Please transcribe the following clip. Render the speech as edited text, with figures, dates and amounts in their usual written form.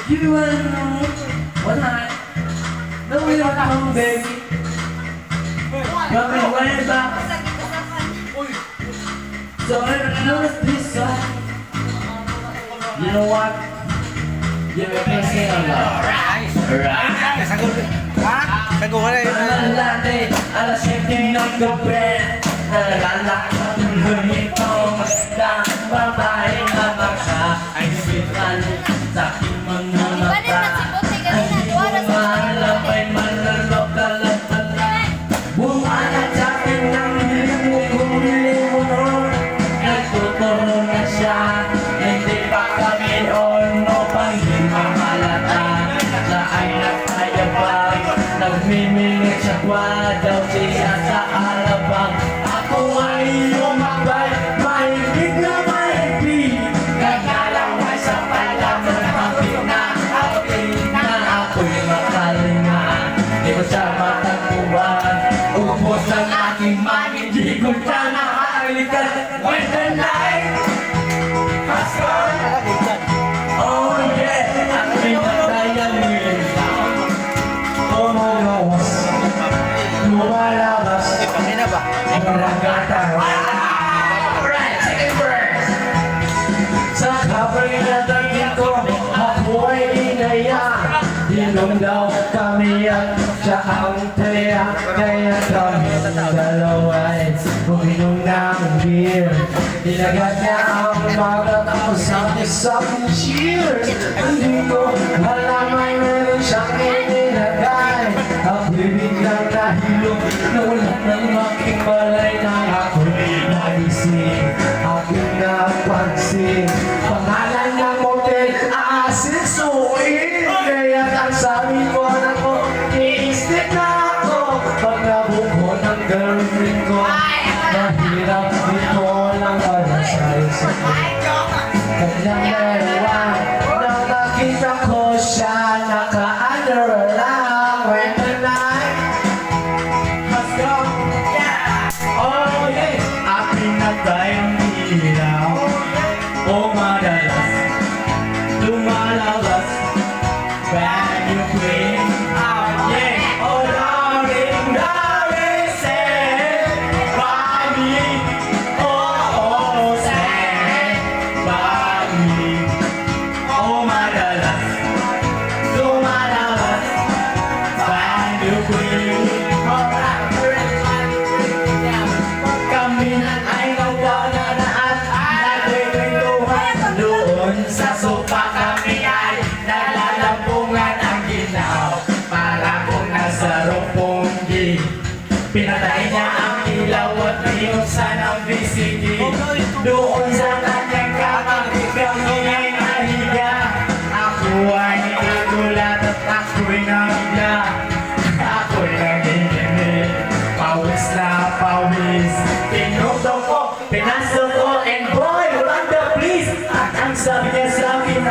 You wanna know what I know we don't come, baby. But we went back. So I noticed this song. You know what? You can sing along. Alright. Sagot ka na yun. Malate, alas 7 ng gabi. Nalalak ang ganitong magandang babae na makaibigan sa aking mga mata. Hindi ko maalam ay manlalok ka lang pala. Bumanat sa akin ng hiling kong limunon. Nagtuturo na siya, hindi pa kami ono pang di mahalata. Siya ay nagtayabang, nagmimingit siya daw siya sa alabang. Ako ay umabay, maibig na maibig. Naglalaway sa palaman, pangit na ako'y makalinga. Di ko siya matagpuan, ubos ang aking mani. Di ko siya nakalikan. When the night has gone, oh yeah, ang pinagdayang nilitaw. Lumalabas, lumalabas, Kanina ba? ang ragatan. Alright, second verse. Sa kapay na tagin ko, ako ay inaya. Inom daw kami at siya ang taya. Kaya kami dalawa ay uminom ng beer. Dinagat niya ang mga tapos ang isang cheers. Hindi ko malamang meron siyang inilagay. Ako'y biglang nahilo, nawalan ng aking malay na ako'y naisip. Aking napansin, pangalan ng motel, aasisuin. Kaya ang sabi ko na ko, iisip na ako. Pag nabuko ng girlfriend ko, mahirap dito lang para sa isa. Kanyang dalawa, nang nakita ko siya, naka-underlang. When the night has come, oh yeah, aking nagtayang ilaw. O madalas, lumalabas, brand new queen. Yeah, oh darling, darling, stand by me. Oh, stand by me. Oh madalas, lumalabas, brand new queen. Kami ay nawalan at nagkikwentuhan. Doon sa sopa kami ay naglalampungan ang ginaw. Para kung nasa Roppongi, pinatay niya ang ilaw at niyusan ang VCD. Doon sa kanyang kamang kami ay nahiga. Ako ay nagulat at ako'y nabigla. Ako'y nanginginig, pawis na pawis. Pinutong ko, pinasok ko, and boy, Wanda please. At ang sabi niya sa akin,